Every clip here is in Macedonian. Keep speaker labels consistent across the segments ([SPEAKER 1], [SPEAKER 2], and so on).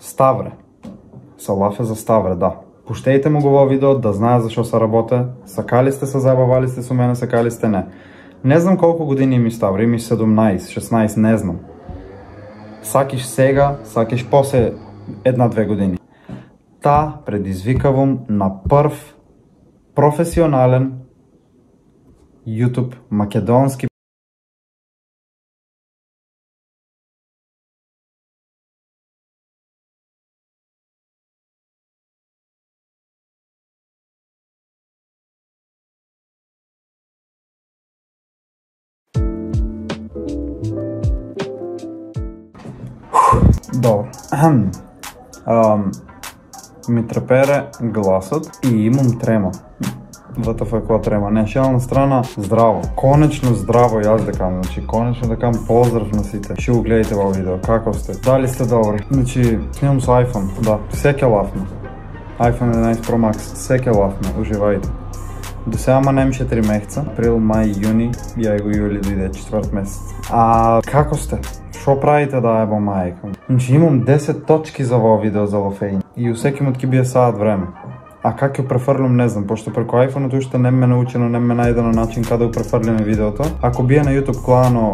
[SPEAKER 1] Ставре. Салафе за Ставре, да. Пуштејте му го во видео да знае зашо се работе. Сакали сте се забавали сте со мене, сакали сте не. Не знам колку години ми Ставре, имаш 17, 16, не знам. Сакиш сега, сакиш после 1-2 години. Та предизвикавам на прв професионален YouTube македонски Добро. Ми трепере гласот и имам трема. ВТФ која трема. Не, шална страна, здраво. Конечно здраво, јас да кажам. Значи, конечно да кажам поздрав на сите. Ще го гледате во видео. Како сте? Дали сте добри? Значи, снимам со iPhone. Да, се ке лафне. iPhone 11 Pro Max. Се ке лафне. Уживајте. До сега ма немше 3 месеца. Април, мај, јуни. Ја го јули дојде 4 месец. Како сте? Шо правите да ебо мајка? Значи имам 10 точки за во видео за лофејн. И усекимот ќе бие саат време. А как ја префрлям не знам, пошто преку iPhone-от уште не ме научено, не ме најдено начин каде го префрлиме видеото. Ако бие на YouTube клано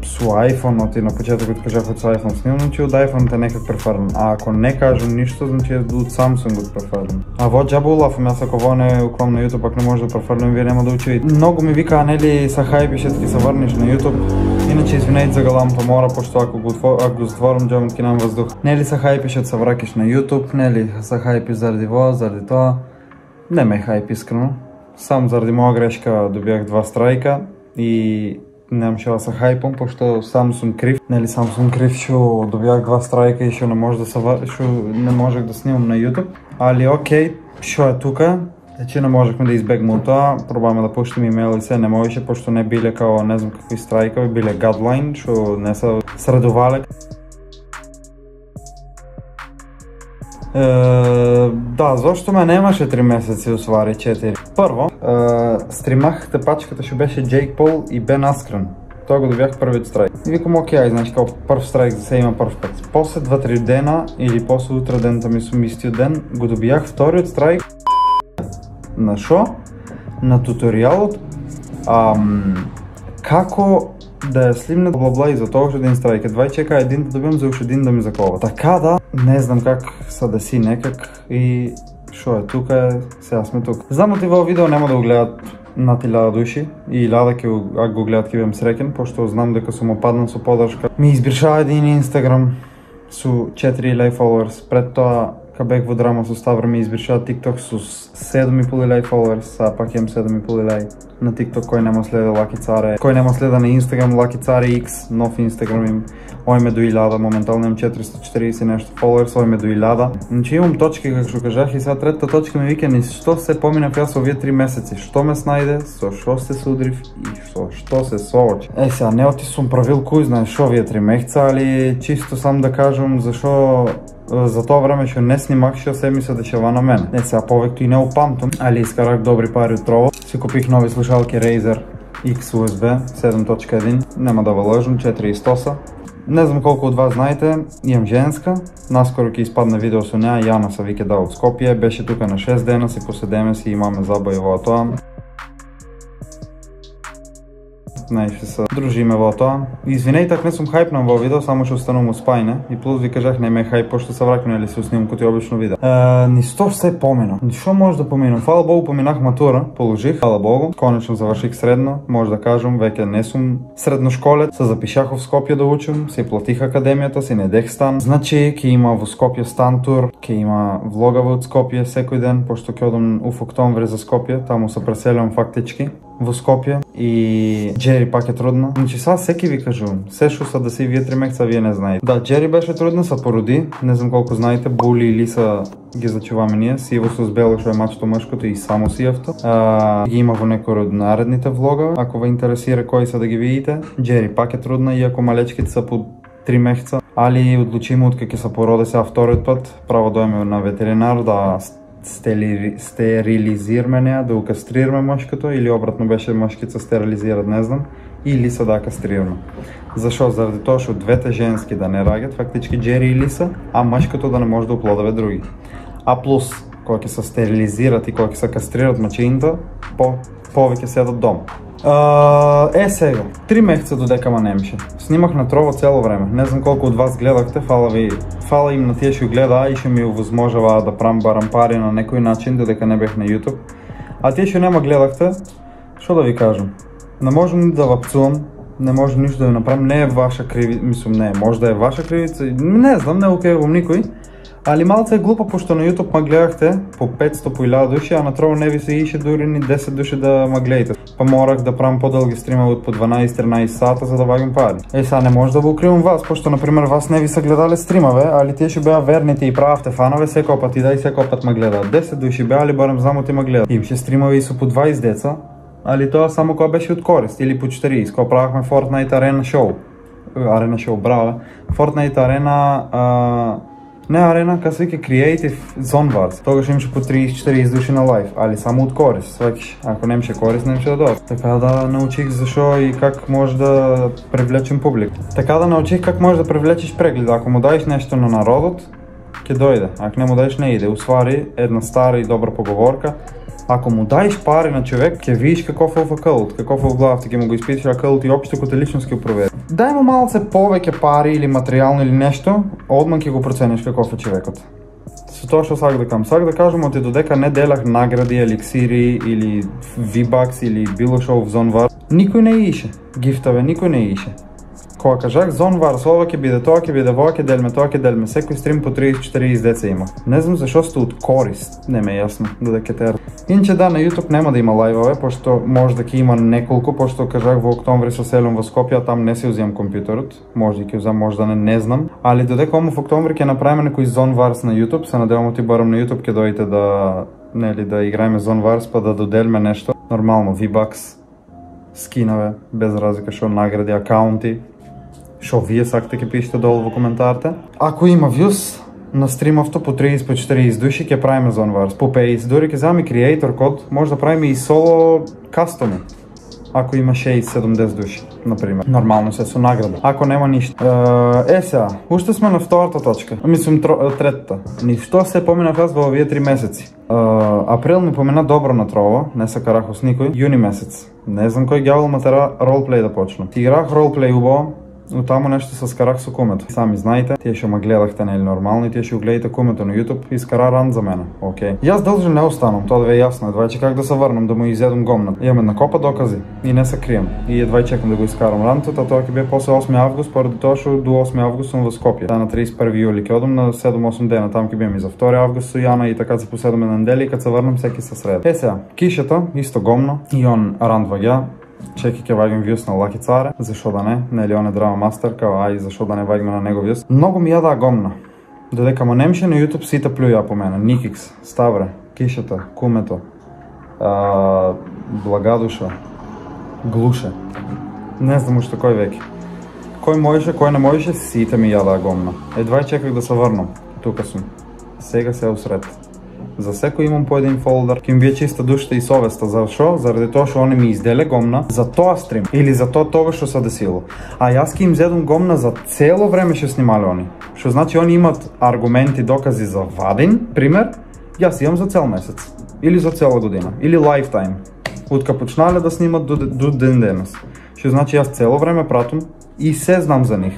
[SPEAKER 1] со iPhone-от и на почетокот кажав со iPhone снимам, значи од iPhone-от е некак префрлям. А ако не кажам ништо, значи од Samsung го префрлям. А во џабу улафам, јас ако во не уклам на YouTube, ако не може да префрлям, вие нема да учите. Многу ми викаа, нели, са хајпиш ќе се врнеш на YouTube. Иначе извинете за галамто мора, пошто ако го затворам џабот ќе нема воздух. Нели са хајпиш се вракиш на YouTube, нели са хајпиш заради во, заради тоа. Не ме хајп искрено. Сам заради моја грешка добијах 2 страјка и немаше да се хајпам, пошто сам сум крив. Нели сам сум крив што добијах 2 страјка и што не не можех да снимам на YouTube. Али окей, што е тука? Значи не можехме да избегнеме тоа, пробаме да пуштим имейл и се, не можеше, пошто не биле као не знам какви страјкови, биле гадлайн, што не се средувале. Да, зашто ме немаше 3 месеци, усвари 4. Прво, стримах тепачката што беше Джейк Пол и Бен Аскрен. Тоа го добијах првиот страйк. И викам, окей, значи као прв страйк за се има прв пат. После 2-3 дена, или после утре дента ми сум истиот ден, го добијах вториот страйк. На шо? На туторијалот како да ја слимне бла-бла и за тоа уште един страйк. Едва чека един да добијам за уште един да ми заколва. Така да, не знам как се деси некак и шо е тука, сега сме тука. Знам оти во видео нема да го гледат над 1000 души и 1000 ако го гледат ќе бидам среќен, пошто знам дека сум опаднал со поддршка. Ми избришава един Инстаграм со 4000 followers, пред тоа кога бех во драма со Ставре ми избришава TikTok со 7500 followers, а пак имам 7500 на TikTok, кој нема следа Лаки Царе, кој нема следа на Instagram Лаки Царе X, нов Instagram им, ој ме до 1000, моментално имам 440 нешто followers, ој ме до 1000. Значи имам точки, како што кажах, и сега третата точка ми вика, ни што се поминав јас овие 3 месеци, што ме снајде, со што се судрив и со што се соочи. Сега, не оти сум правил кој знае шо овие 3 месеца, али чисто сам да кажам зашо за тоа време што не снимах што се ми се дешава на мене. Сега повеќе и не упамтам, али искарах добри пари од Trovo. Си купих нови слушалки Razer X USB 7.1, нема да валажам, 400. Не знам колку од вас знаете, имам женска, наскоро ќе испадне видео со неа, Јана се вика да од Скопје, беше тука на 6 дена, си поседеме си, имаме забави во тоа. Најше се дружиме во тоа. Извинејте ако не сум хајпнам во видео, само што останувам успајне и плюс ви кажах не ме хајп пошто се враќам или се снимам кој обично видео. Ни што се поминам. Што може да поминам? Фала Богу поминах матура, положих, фала Богу. Конечно заврших средно, може да кажам, веќе не сум средношколец, се запишах во Скопје да учам, се платих академијата, се најдех стан. Значи ќе има во Скопје стан тур, ќе има влогава од Скопје секој ден, пошто ќе одам у октомври за Скопје, таму се преселувам фактички во Скопје и Джери пак е трудна. Значи сега секи ви кажувам, се што са да се вие 3 месеца вие не знаете. Да, Джери беше трудна, се породи, не знам колку знаете, Були и Лиса ги зачуваме ние, сиво со бело што е мачто мшкото и само сијавто. Ги има во некој од наредните влога, ако ве интересира кои са да ги видите. Джери пак е трудна, иако малечките са по 3 месеца, али одлучиме од кога ќе се породе сега вториот пат, право дојме на ветеринар да стерилизираме неа, да укастрираме мошкото или обратно беше мошкица стерилизират, не знам. и Лиса да кастрираме. Зашо? Заради тоа што двете женски да не раѓат, фактички Джери и Лиса, а мажкото да не може да оплодаве други. А плюс, кога ќе се стерилизират и кога ќе се кастрират мачините, повеќе седат дом. Сега, 3 месеца додека ма немше. Снимах на Трово цело време. Не знам колку од вас гледахте, фала им на тие што гледаа и што ми овозможаваа да правам барам пари на некој начин додека не бех на YouTube. А тие што нема гледахте, што да ви кажам? Не можам да вапцувам, не можам ништо да ви направам, не е ваша кривица, мислам не, може да е ваша кривица, не знам, не укевам никој. Али малце е глупо, пошто на YouTube ма гледахте по 500, по 1000 души, а на Трово не ви се ише дури ни 10 души да ма гледате. Па морах да правам подолги стримови од по 12-13 сата за да вагам пари. Сега не може да го укривам вас, пошто например вас не ви се гледале стримове, али тие што беа верните и прававте фанове секој пат и да и секој пат ма гледаат. 10 души беа, али барем знам ти ма гледаат. Имаше стримови и со по 20 деца, али тоа само кога беше од корист, или по 40, кога правахме Fortnite Arena Show. Arena Show, браво. Fortnite Arena... Не арена, ка се вика Creative Zone Wars. Тогаш имаше по 30-40 души на лайв, али само од корист, сваќаш. Ако немаше корист, немаше да дојде. Така да научих зашо и как може да привлечем публика. Така да научих как може да привлечеш преглед. Ако му даеш нешто на народот, ќе дојде. Ако не му даеш, не иде. Усвари една стара и добра поговорка. Ако му даеш пари на човек, ќе видиш каков е акълт, каков е в главата, ќе му го испиташ акълт и општо кој те лично ќе го провери. Дај му малце повеќе пари или материјално или нешто, одман ќе го процениш каков е човекот. Со тоа што сак да кажам, оти додека не делах награди, еликсири или V-Bucks или било шо в Zone Wars, никој не ише. Гифтове никој не ише. Кога кажах Zone Wars, ова ќе биде, тоа ќе биде, ова ќе делме, тоа ќе делме, секој стрим по 30-40 деца има. Не знам зашо сте од корист, не ме е јасно, додека те. Инче да, на YouTube нема да има лајвове, пошто може да ќе има неколку, пошто кажах во октомври се селам во Скопје, а там не си узимам компјутерот, може да ќе узам, може да не знам, али додека омо во октомври ќе направиме некој Zone Wars на YouTube, се надевам ти барам на YouTube ќе дојдете да играеме Zone Wars па да доделиме нешто. Нормално V-Bucks, скинове, без разлика шо награди, акаунти. Шо вие сакате ќе пишете долу во коментарите. Ако има views на стримовто по 30-40 души ќе правиме Zone Wars. По 50 дури ќе земаме creator код, може да правиме и соло кастоми. Ако има 6-70 души, например. Нормално се со награда. Ако нема ништо. Сега, уште сме на втората точка. Мислам третата. Ништо се поминав јас во овие 3 месеци. Април ми помина добро на Трово, не се карах с никој. Јуни месец. Не знам кој гјавол ма тера ролплей да почна. Ти играх ролплей убаво. Но таму нешто се скарах со кумето. Сами знаете, тие што ма гледахте нели нормално и тие што гледате кумето на YouTube искара ран за мене. Океј. Јас должен не останам, тоа да ви е јасно, едва че как да се врнам да му изедам гомнат. Имам една копа докази и не се крием. И едва чекам да го искарам рантот, а тоа ќе биде после 8 август, поради тоа што до 8 август сум во Скопје. На 31 јули ќе одам на 7-8 дена, таму ќе бидам и за 2 август со Јана и така се поседаме на недели и кога се врнам секи се среда. Сега, кишата исто гомно и он ранд ваѓа. Чеки ќе ваѓам вјус на Лаки Царе, зашо да не, нели он е драма мастер, као ај зашо да не ваѓаме на него вјус. Многу ми јадаа гомна. Додека ма немше на YouTube сите плюја по мене. Никикс, Ставре, Кишата, Кумето, Благадуша, Глуше. Не знам уште кој веќе. Кој можеше, кој не можеше, сите ми јадаа гомна. Едва чеках да се врнам. Тука сум. Сега се усред. За секој имам по един фолдер, ќе ми бие чиста душата и совеста. Зашо? Заради тоа што они ми изделе гомна за тоа стрим или за тоа што се десило. А јас ќе им зедам гомна за цело време што снимале они. Што значи они имат аргументи, докази за вадин, пример, јас имам за цел месец или за цела година или лайфтайм. Од кога почнале да снимат до ден денес. Што значи јас цело време пратам и се знам за нив.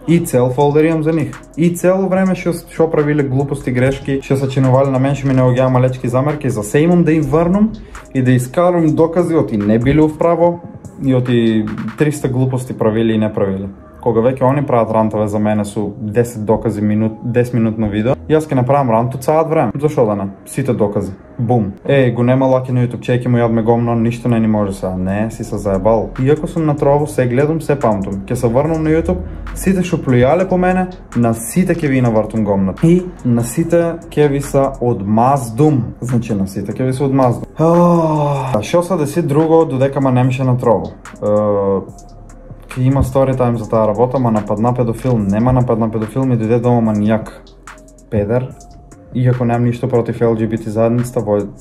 [SPEAKER 1] И цел фолдер имам за нив. И цело време што правиле глупости, грешки, што се чинувале на мен, што ми не оѓаа малечки замерки, за се имам да им врнам и да искарам докази оти не биле вправо и оти 300 глупости правили и не правили. Кога веќе они прават рантове за мене со 10 докази, 10 минутно видео, јас ќе направам рант од саат време. Зашо да не? Сите докази. Бум. Го нема Лаки на YouTube, чеки му јадме гомно, ништо не ни може сега. Не, си се заебал. Иако сум на Трово, се гледам, се памтам. Ќе се врнам на YouTube, сите што плюјале по мене, на сите ќе ви навртам гомнат. И на сите ќе ви се одмаздум. Значи на сите ќе ви се одмаздум. Шо се деси друго додека ма немше на Трово? Ке има стори тајм за таа работа, ма нападна педофил, нема нападна педофил, ми дојде дома манијак. Педер. Иако немам ништо против LGBT заедницата,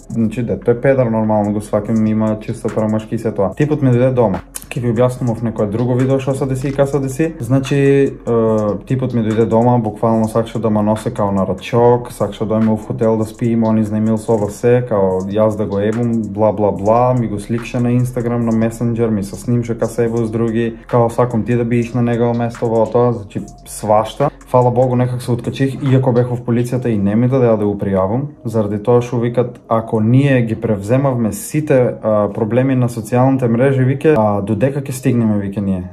[SPEAKER 1] значи дето е педер нормално го свакам, има чисто промашки и се тоа. Типот ми дојде дома. ке ви објаснам в некое друго видео што се деси и кај се деси. Значи, типот ми дојде дома, буквално сакаше да ме носе као на рачок, сакаше да дојме в хотел да спиеме, он изнемил соба се, као јас да го ебам, бла бла бла, ми го сликше на Инстаграм, на Месенџер, ми се снимше ка се ебал с други, као сакам ти да биеш на негово место во тоа, значи свашта. Фала Богу, некак се откачих, иако бех в полицијата и не ми дадеа да го пријавам, заради тоа што викат, ако ние ги превземавме сите проблеми на социјалните мрежи, вике, додека ќе стигнеме, вике ние.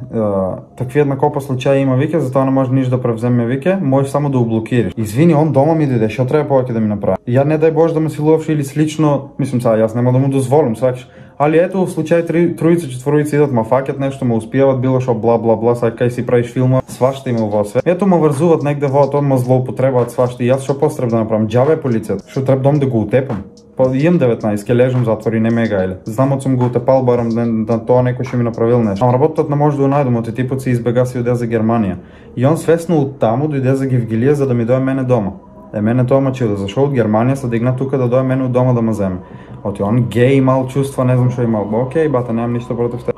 [SPEAKER 1] Такви една копа случаи има, вике, затоа не може ништо да превземе, вике, можеш само да блокираш. Извини, он дома ми дојде, што треба повеќе да ми направи? Ја не дај Боже да ме силуваш или слично, мислам сега, јас нема да му дозволам, сваќаш. Али ето в случај тројица, четворица идат, ма фаќат нешто, ме успијават било што бла бла бла, сега кај си правиш филма, свашта има во све. Ето ме врзуват негде во тоа, ме злоупотребаат свашта и јас што постреб да направам? Џабе полицијата, што треба дом да го утепам. Па имам 19, ке лежам затвори, не ме гајле. Знам од сум го утепал, барам да тоа некој што ми направил нешто. Ама работот не може да го најдам, од типот се избега си оде за Германија. И он свесно од таму дојде за Гевгилија за да ми дојде мене дома. Мене тоа ма чуда, зашо од Германија се дигна тука да дојде мене од дома да ме земе. Оти он геј имал чувства, не знам што имал. Океј, бата, немам ништо против те.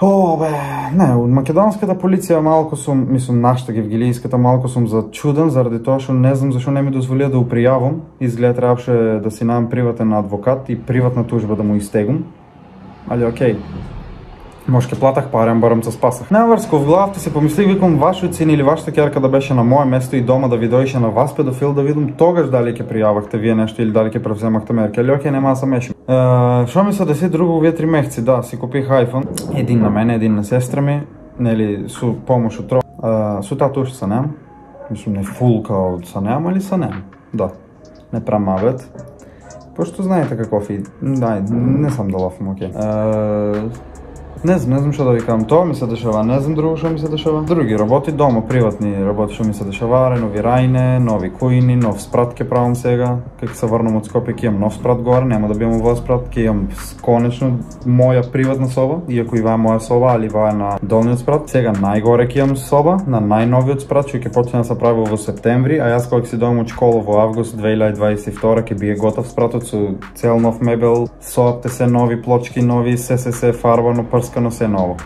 [SPEAKER 1] Не, од македонската полиција малку сум, мислам нашата гевгилијската малку сум зачуден заради тоа што не знам зашо не ми дозволија да упријавам. Изгледа требаше да си најам приватен адвокат и приватна тужба да му истегум. Али океј. Може ке платах парен, барам се спасах. Наврско в главата си помислих, викам, вашиот син или вашата ќерка да беше на моје место и дома да ви дојше на вас педофил, да видам тогаш дали ќе пријавахте вие нешто или дали ќе превземахте мерки. Али океј, нема да се мешам. Шо ми се деси друго овие 3 месеци? Да, си купих iPhone. Един на мене, един на сестра ми, нели, со помош од со тату уште се немам. Мислам, не фул као се немам, али се немам. Да, не прамавет. Пошто знаете каков и... Да, не сам да лафам, окей. Не знам што да ви кажам, тоа ми се дешава, не знам друго што ми се дешава. Други работи дома, приватни работи што ми се дешава, реновирање, нови кујни, нов спрат ке правам сега. Како се врнам од Скопје ќе имам нов спрат горе, нема да бидам во спрат, ќе имам конечно моја приватна соба, иако и ваа е моја соба, али ваа е на долниот спрат. Сега најгоре ќе имам соба на најновиот спрат, што ќе почне да се прави во септември, а јас кога ќе си дојдам од школа во август 2022 ќе бие готов спратот со цел нов мебел, соапте се нови плочки, нови се фарбано, прскано се ново.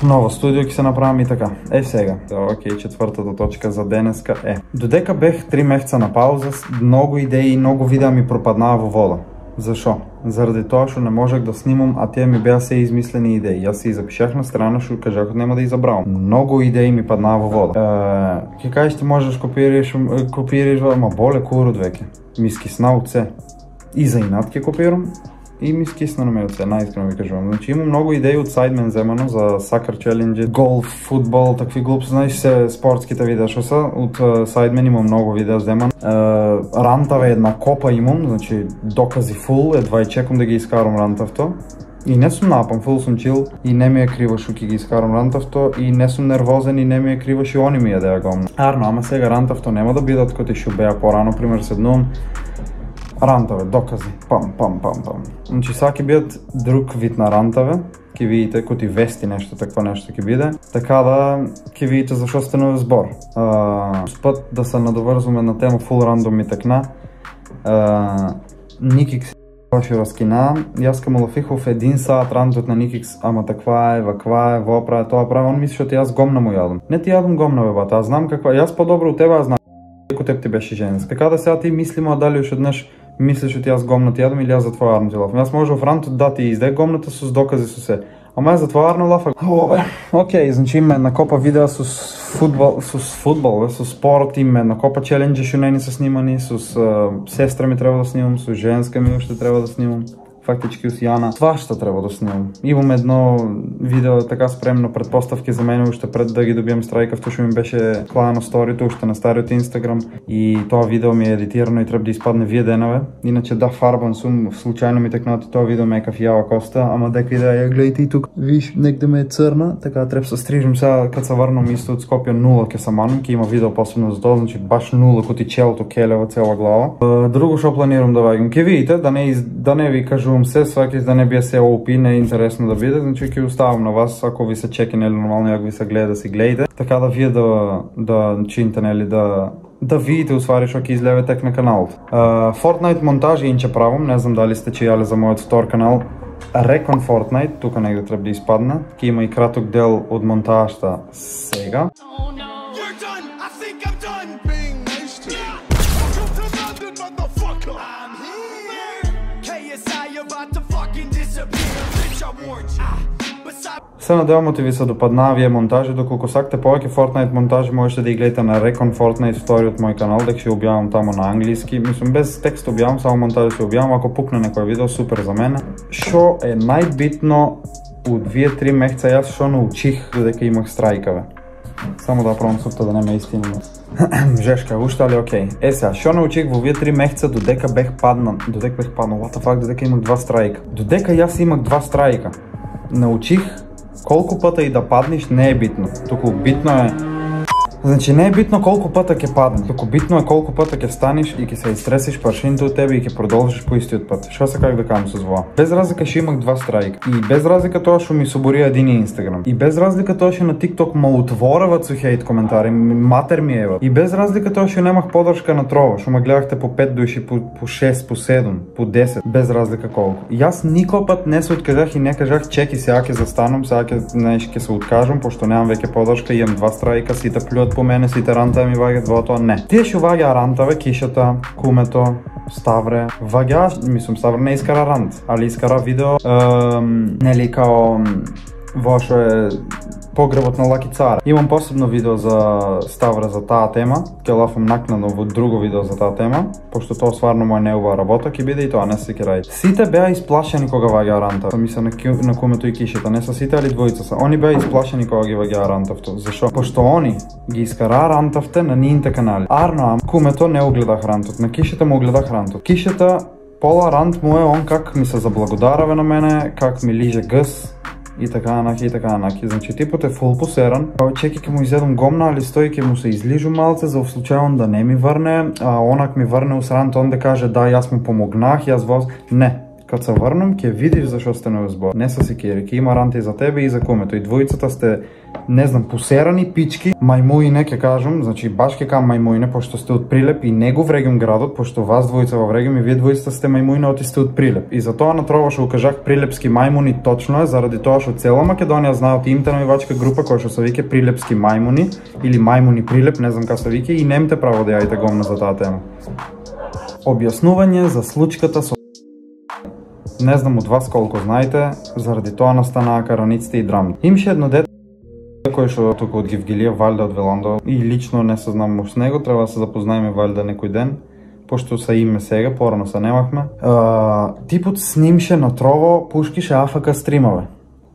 [SPEAKER 1] Ново студио ќе се направам и така. Сега. Океј, четвртата точка за денеска е. Додека бех 3 месеца на пауза, многу идеи и многу видеа ми пропаднаа во вода. Зашо? Заради тоа што не можех да снимам, а тие ми беа се измислени идеи. Јас се запишах на страна што кажах нема да изабравам. Многу идеи ми паднаа во вода. Ќе кажеш ти можеш копираш, ама боле курот веќе. Ми скисна од се. И за инат ќе копирам. И ми скисна на мејот се, најискрено ви кажувам. Значи има многу идеи од Sidemen земано за сакар челенџи, голф, фудбал, такви глупости, знаеш се спортските видеа што се. Од Sidemen има многу видеа земано. Рантаве една копа имам, значи докази фул, едва и чекам да ги искарам рантавто. И не сум напам, фул сум чил и не ми е криво што ќе ги искарам рантавто и не сум нервозен и не ми е криво што они ми јадеа гомна. Арно, ама сега рантавто нема да бидат кои што беа порано, пример седнувам рантаве, докази, пам. Значи сега ќе бидат друг вид на рантаве, ќе видите кои вести нешто, такво нешто ќе биде, така да ќе видите зашо станува збор. Спот да се надоврзуваме на тема фул рандом ми текна. Никикс што раскина, јас ка му лафихов 1 саат рантот на Никикс, ама таква е, ваква е, во прави, тоа прави, он мисли што јас гомна му јадам. Не ти јадам гомна бе бата, аз знам каква, јас подобро од тебе, аз знам како теб ти беше женска. Така да сега ти мислимо дали уште еднаш мислиш што ти јас гомна ти јадам или јас за твоја арно ти лафам. Јас може во рантот да ти издај гомната со докази со се. Ама јас за твоја арно лафам. Океј, значи има една копа видеа со фудбал, со спорт, има една копа челенџи што не ни се снимани, со сестра ми треба да снимам, со женска ми уште треба да снимам. Фактички с Јана. Свашта треба да снимам. Имам едно видео така спремно, предпоставки за мене уште пред да ги добијам страјкавто што ми беше клано сторито уште на стариот Инстаграм и тоа видео ми е едитирано и треба да испадне вие денове. Иначе да, фарбан сум, случајно ми текнато тоа видео ме е кафијава коста, ама дека и да ја гледате и тук, виж, негде ме е црна, така треба се стрижам сега кад се врнам исто од Скопје 0 ќе се манам, ќе има видео посебно за тоа, значи баш 0 коти челото келева цела глава. Друго што планирам да ваѓам, ќе видите да не ви кажувам се, сваки да не бие се OP, не е интересно да биде, значи ќе оставам на вас, ако ви се чеки, нели нормално, ако ви се гледа да си гледате, така да вие да чините, нели да видите усвари што ќе излеве тек на каналот. Fortnite монтажи инче правам, не знам дали сте чијале за мојот втор канал, Recon Fortnite, тука негде треба да изпадне. Ке има и краток дел од монтажата сега. Се надевам ти ви се допаднаа вие монтажи, доколку сакате повеќе Fortnite монтажи можете да ги гледате на Recon Fortnite вториот мој канал, дека ќе објавам тамо на англиски. Мислам без текст објавам, само монтажи се објавам, ако пукне некој видео супер за мене. Шо е најбитно од 2-3 месеца јас шо научих додека имах страйкаве. Само да пробам супта да не ме истинаме. Жешка, уште али окей. Сега, шо научих во 2-3 месеца додека бех паднал, what the fuck, додека имах 2 страйка. Додека јас имах 2 страйка, научих колку пата и да паднеш не е битно, туку битно е... Значи не е битно колку пата ќе падне, туку битно е колку пата ќе станеш и ќе се изтресиш паршините од тебе и ќе продолжиш по истиот пат. Шо се как да кажам со зво? Без разлика што имах 2 страйка и без разлика тоа што ми собори едини Инстаграм и без разлика тоа што на TikTok ме утворават со хейт коментари, матер ми еват и без разлика тоа што немах поддршка на Трово, што ме гледахте по 5 души, по 6, по 7, по 10, без разлика колку. Јас никој пат не се откажах и не кажах чеки сега ќе застанам, сега ќе се откажам пошто немам веќе поддршка и имам 2 страйка, сите плюат по мене, сите рантави ми ваѓаат во тоа, не. Тие што ваѓаа рантаве, Кишата, Кумето, Ставре, ваѓаа, мислам Ставре не искара рант, али искара видео, нели као во што е погребот на Лаки Цара. Имам посебно видео за Ставре за таа тема, ќе лафам накнадно во друго видео за таа тема, пошто тоа стварно моја неубава работа ќе биде и тоа не се ќе ради. Сите беа исплашени кога ваѓаа рантав. Мислам на Кумето и Кишата, не се сите, али двојца се. Они беа исплашени кога ги ваѓаа рантавто. Зашо? Пошто они ги искараа рантавте на нините канали. Арно, Кумето не огледах рантот, на Кишата му огледах рантот. Кишата пола рант му е он как ми се заблагодарава на мене, как ми лиже гъс, и така наки, и така наки. Значи типот е фул посеран. Чеки ке му изедам гомна, али стои ке му се излижу малце за в случај он да не ми врне, а онак ми врне усрант, он да каже да, јас му помогнах, јас воз... Не. Кад се врнам, ќе видиш зашо сте неузбор. Не се секири, ќе има ранти за тебе и за Кумето. И двојцата сте, не знам, посерани пички, мајмуине ќе кажам, значи баш ќе кажам мајмуине, пошто сте од Прилеп и не го врегам градот, пошто вас двојца во врегам и вие двојцата сте мајмуине, оти сте од Прилеп. И затоа на Трово што укажах прилепски мајмуни точно е, заради тоа што цела Македонија знаат имте навивачка група која што се вика прилепски мајмуни или мајмуни Прилеп, не знам како се вика и немте право да јајте гомна за таа тема. Објаснување за случката со... Не знам од вас колку знаете, заради тоа настанаа караниците и драмите. Имаше едно дете кој што тука од Гевгелија, валјда од Веландо, и лично не се знам с него, треба да се запознаеме валјда некој ден, пошто се име сега, порано се немахме. Типот снимше на Трово, пушкише АФК стримове.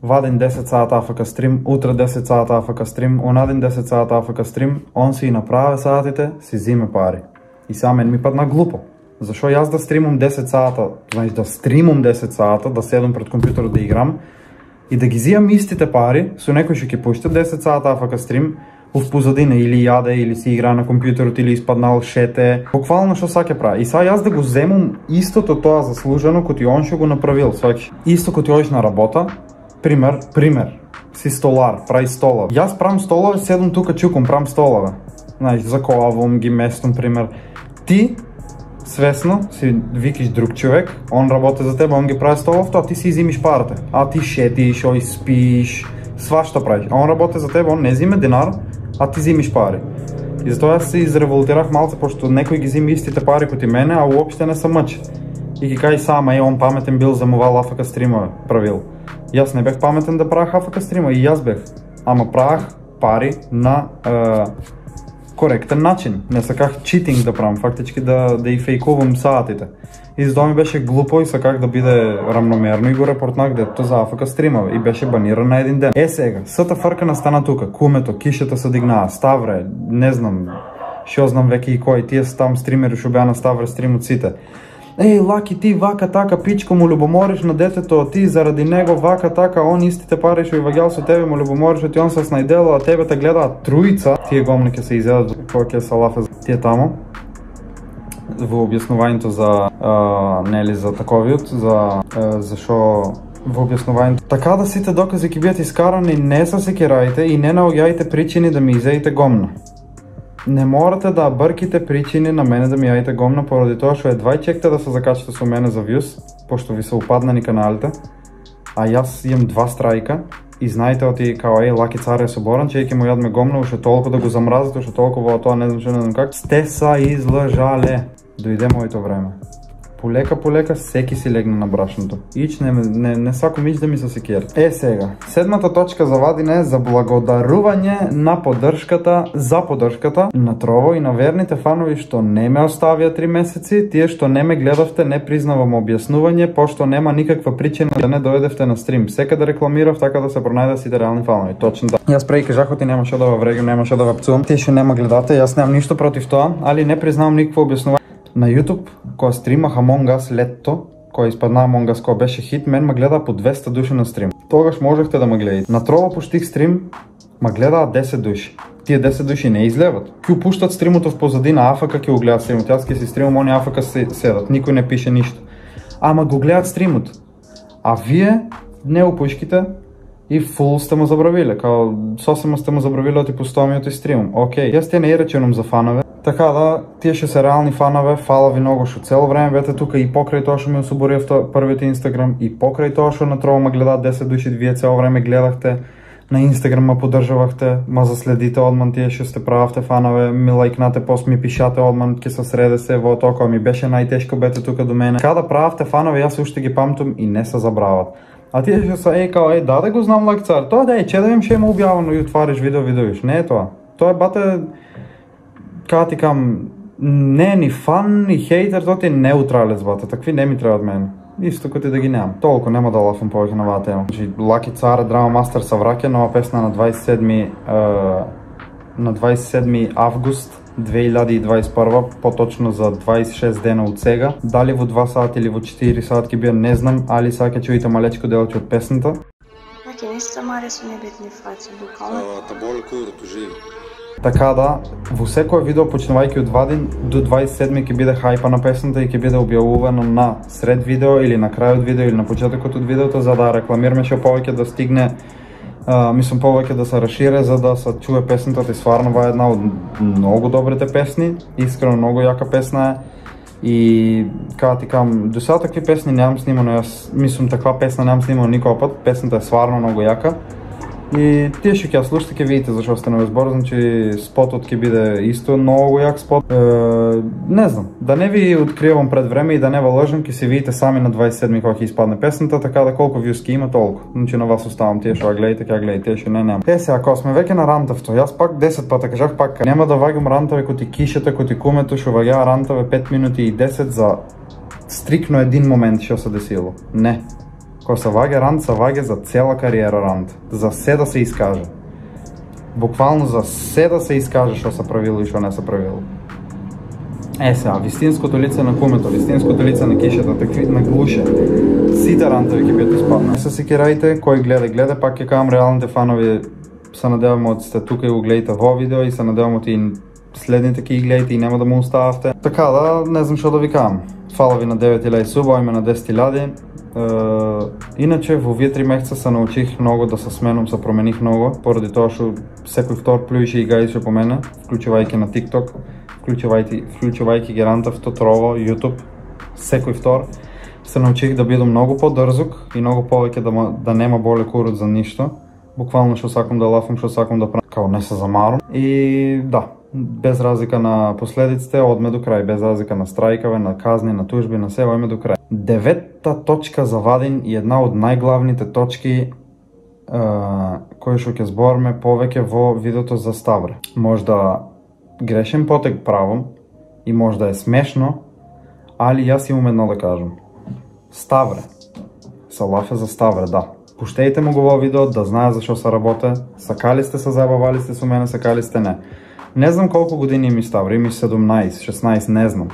[SPEAKER 1] Ваден 10 сата АФК стрим, утре 10 сата АФК стрим, онаден 10 сата АФК стрим, он си и направи сатите, си зиме пари. И сега мен ми падна глупо. Зашо јас да стримам 10 сата, значи да стримам 10 сата, да седам пред компјутерот да играм и да ги зијам истите пари со некој што ќе пушта 10 сата АФК стрим в позадина или јаде или си игра на компјутерот или испаднал шете, буквално што саќе прави. И сега јас да го земам истото тоа заслужено кој он што го направил, сваќаш. Исто кој одиш на работа, пример, си столар, прави стола. Јас правам столове, седам тука чукам, правам столове. Знаеш, заколавам ги местом, пример. Ти свесно си викиш друг човек, он работи за тебе, он ги прави столовто, а ти си изимиш парите. А ти шетиш, ој спиш, свашта правиш. А он работи за тебе, он не зиме динар, а ти зимиш пари. И затоа јас се изреволтирах малце, пошто некој ги зими истите пари кои мене, а уопште не се мъчи. И ги кажи сама, он паметен бил за мувал АФК стримове правил. Јас не бех паметен да правах АФК стримове, и јас бех. Ама правах пари на коректен начин. Не саках читинг да правам, фактички да и фейкувам саатите. И затоа ми беше глупо и саках да биде рамномерно и го репортнах детето за АФК стримове и беше баниран на един ден. Сега, сата фрка настана тука, Кумето, Кишата се дигнаа, Ставре, не знам, шо знам веќе и кој, тие се там стримери шо беа на Ставре стримот сите. Лаки, ти вака така пичко му любомориш на детето, ти заради него вака така, он истите пари што и ваѓал со тебе му любомориш, ти он се снајдела, а тебе те гледаат труица. Тие гомни ќе се изедат кога ќе се лафе тие тамо. Во објаснувањето за нели за таковиот, за шо во објаснувањето. Така да сите докази ќе бидат искарани, не се секирајте и не наоѓајте причини да ми изеите гомна. Не морате да брките причини на мене да ми јајте гомна поради тоа што едва чекате да се закачате со мене за вјус, пошто ви се упаднани каналите. а јас имам 2 страйка и знаете оти као Лаки цар е соборан, че ќе му јадме гомна, уште толку да го замразите, уште толку во тоа, не знам как. Сте са излажале. Дојде моето време. Полека секи си легна на брашното. Ич не сакам ич да ми се секери. Сега, седмата точка за Вадин е за благодарување на поддршката на Трово и на верните фанови што не ме оставија 3 месеци, тие што не ме гледавте, не признавам објаснување, пошто нема никаква причина да не дојдевте на стрим. Сека да рекламирав така да се пронајдат сите реални фанови. Точно да. Јас преки кажах ти немаше да ве врегам, немаше да ве пцувам. Тие што нема гледате, јас немам ништо против тоа, али не признавам никакво објаснување. На YouTube, кога стримах Among Us летто, кога испадна Among Us, кога беше хит, мен ме гледа по 200 души на стрим. Тогаш можехте да ме гледате. На Трово пуштих стрим, ме гледаат 10 души. Тие 10 души не излеват. Ќе пуштат стримото в позадина, АФК ќе го гледат стримот. Јас ќе си стримам, они АФК седат, никој не пише ништо. Ама го гледат стримот. А вие не упушките и фул сте ме забравиле, као сосема сте ме забравиле оти постојамиот и стримом. Океј, јас те не реченам за фанове. Така да, тие што се реални фанове, фала ви многу што цело време бете тука и покрај тоа што ми особорив првиот Инстаграм и покрај тоа што на Трово ме гледаат 10 души, вие цело време гледахте, на Инстаграм ме поддржавахте, ма заследите одман тие што сте прававте фанове, ми лајкнате пост, ми пишате одман, ќе се среде се во тоа кога ми беше најтешко бете тука до мене. Када прававте фанове, јас уште ги памтам и не се забрават. А тие што се као да го знам Лаки цар, тоа да чедавим ше има објавено и отвариш видеоиш, не е тоа. Тоа е бате кога ти кам, не е ни фан, ни хейтер, тоа ти е неутралец, бате, такви не ми требат мене. Исто кој ти да ги немам. Толку нема да лафам повеќе на оваа тема. Значи, Лаки цар, Драма Мастер се враќа, нова песна на 27 август 2021, поточно за 26 дена од сега. Дали во 2 сати или во 4 сати ќе биде, не знам, али сега ќе чуете малечко делче од песната.
[SPEAKER 2] Маке, не се маре со небитни фаци, буквално.
[SPEAKER 3] Таболе курото живи.
[SPEAKER 1] Така да, во секое видео почнувајќи од Вадин до 27 ќе биде хајпа на песната и ќе биде објавувано на сред видео или на крајот видео или на почетокот од видеото, за да рекламираме што повеќе да стигне, мислам повеќе да се расшире, за да се чуе песната. И стварно ова е една од многу добрите песни, искрено многу јака песна е. И кога ти кам, до сега такви песни немам снимано, јас мислам таква песна немам снимано никој пат, песната е стварно многу јака. И тие што ќе ја слушате ќе видите зашо сте на збор, значи спотот ќе биде исто многу јак спот. Не знам, да не ви откривам пред време и да не ве лажам, ќе се видите сами на 27 кога ќе испадне песната, така да колку вјуз ќе има толку. Значи на вас оставам, тие што ја гледате, ќе ја гледате, тие што не нема. Сега, ако сме веќе на рантавто, јас пак 10 пата кажах пак, нема да ваѓам рантаве кои ти кишата, кои ти кумето што ваѓаа рантаве 5 минути и 10 за стрикно един момент што се десило. Не. Кога се ваѓа рант, се ваѓа за цела кариера рант. За се да се искаже. Буквално за се да се искаже што се правило и што не се правило. Сега, вистинското лице на кумето, вистинското лице на кишата, такви на глуше. Сите рантови ќе бидат испаднати. Не се секирајте, кој гледа, пак ќе кажам, реалните фанови се надевам од сте тука и го гледате во видео и се надевам од и следните ќе ги гледате и нема да му остававте. Така да, не знам што да ви кажам. Фала ви на 9000 суба, име на 10.000. Иначе во овие 3 месеца се научих многу да се сменам, се промених многу, поради тоа што секој втор плюеше и гајше по мене, вклучувајќи на TikTok, вклучувајќи ги рантавто, Трово, YouTube, секој втор. Се научих да бидам многу подрзук и многу повеќе да нема боле курот за ништо. Буквално што сакам да лафам, што сакам да правам, као не се замарам. И да, без разлика на последиците, одме до крај, без разлика на страјкаве, на казни, на тужби, на се, одме до крај. 9-та точка за Вадин и една од најглавните точки кои што ќе збориме повеќе во видеото за Ставре. Можда грешен потек правам и можда е смешно, али јас имам едно да кажам. Ставре. Се лафе за Ставре, да. Пуштејте му го во видео да знае за што се работе. Сакали сте се забавали сте со мене, сакали сте не. Не знам колку години ми Ставре, ми 17, 16, не знам.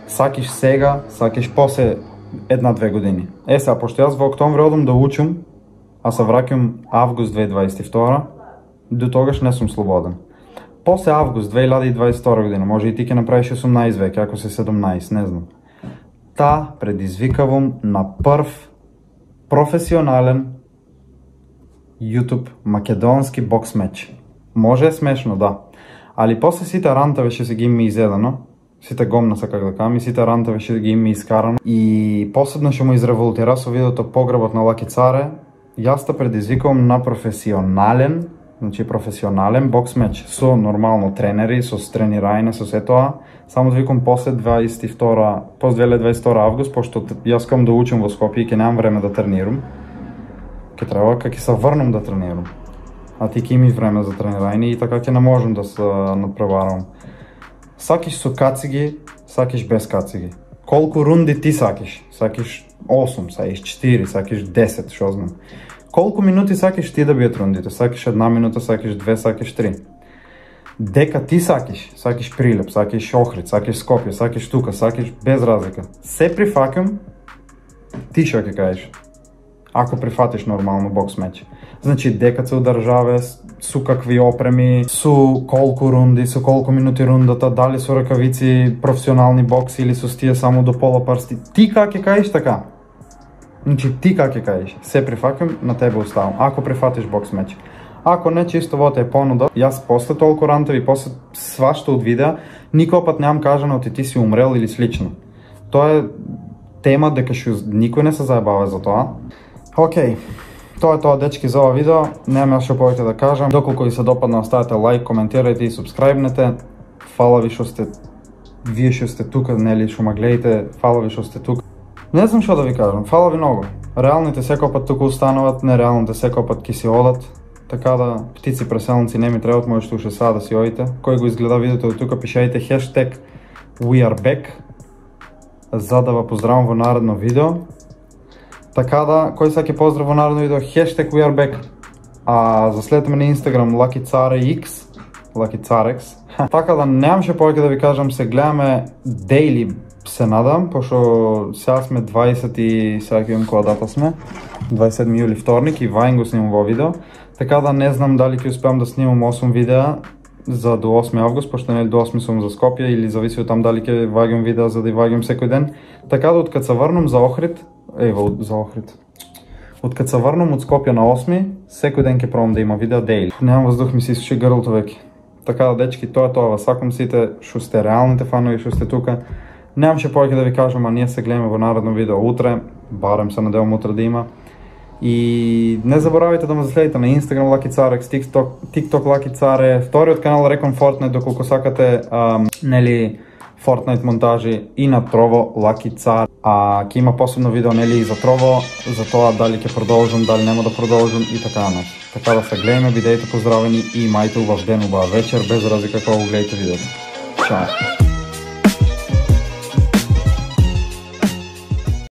[SPEAKER 1] Сакиш сега, сакиш после 1-2 години. Сега, пошто јас во октомври одам да учам, а се враќам август 2022, до тогаш не сум слободен. После август 2022 година, може и ти ќе направиш 18 веќе, ако си 17, не знам. Предизвикавам на прв професионален YouTube македонски бокс меч. Може е смешно, да. Али после сите рантаве што се ги ми изедано, Сите гомна се, как да кажам, и сите рантови ще ги има искарано. И последно ще му изреволтира со видеото Погребот на Лаки Царе. Јас те предизвикувам на професионален бокс меч со нормално тренери, со тренирање, со се тоа. Само да викам после 2022 август, пошто јас кам да учам во Скопје и ќе немам време да тренирам. Ќе треба ќе се врнам да тренирам. А ти ќе имаш време за тренирање и така ќе не можам да се надпреварам. Сакиш со кациги, сакиш без кациги. Колку рунди ти сакиш? Сакиш 8, сакиш 4, сакиш 10, шо знам. Колку минути сакиш ти да бият рундите? Сакиш 1 минута, сакиш 2, сакиш 3. Дека ти сакиш Прилеп, сакиш Охрид, сакиш Скопје, сакиш тука, сакиш без разлика. Се прифакам, ти шо ќе кажеш? Ако прифатиш нормално бокс меч. Значи дека се одржаве, су какви опреми, су колку рунди, су колку минути рундата, дали су ракавици, професионални бокси или су стие само до пола парсти. Ти как ќе кажеш така? Значи ти как ќе кажеш? Се прифакам, на тебе оставам. Ако прифатиш бокс меч. Ако не, чисто во те е понуда. Јас после толку рантови, после свашто од видеа, никој пат немам кажано ти си умрел или слично. Тоа е тема дека никој не се заебава за тоа. Океј, тоа е тоа, дечки, за ова видео. Немам што повеќе да кажам. Доколку ви се допадна, оставете лайк, коментирајте и субскрајбнете. Фала ви што сте вие што сте тука, нели, што ма гледате, фала ви што сте тука. Не знам што да ви кажам, фала ви многу. Реалните секој пат тука остануват, нереалните секој пат ќе си одат. Така да, птици преселници не ми требат, можете уште сега да си одите. Кој го изгледа видеото до тука, пишајте хештег WeAreBack, за да ве поздравам во наредно видео. Така да, кој саке поздрав во наредно видео, хештег WeAreBack. А заследете ме на Instagram LuckyCareX, LuckyCareX. Така да, немам ше повеќе да ви кажам, се гледаме daily, се надам, пошто сега сме 20 и сега ќе имам која дата сме, 27 јули вторник и вајн го снимам во видео. Така да не знам дали ќе успеам да снимам 8 видеа за до 8 август, пошто не до 8 сум за Скопје или зависи од там дали ќе ваѓам видеа за да ваѓам секој ден. Така да откад се врнам за Охрид, откад се врнам од Скопје на 8, секој ден ќе пробам да има видео daily. Немам воздух, ми се исуши грлото веќе. Така да, дечки, тоа е тоа, сакам сите што сте реалните фанови, што сте тука. Немам ше повеќе да ви кажам, а ние се гледаме во наредно видео утре, барем се надевам утре да има. И не заборавајте да ме заследите на Instagram LuckyCareX, TikTok LuckyCare, вториот канал Recon Fortnite, доколку сакате нели Fortnite монтажи, и на Trovo LuckyCare. А ќе има посебно видео нели и за Trovo, за тоа дали ќе продолжам, дали нема да продолжам и така натаму. Така да се гледаме, бидејте поздравени и имајте убав ден, убава вечер, без разлика кога го гледате видеото. Чао!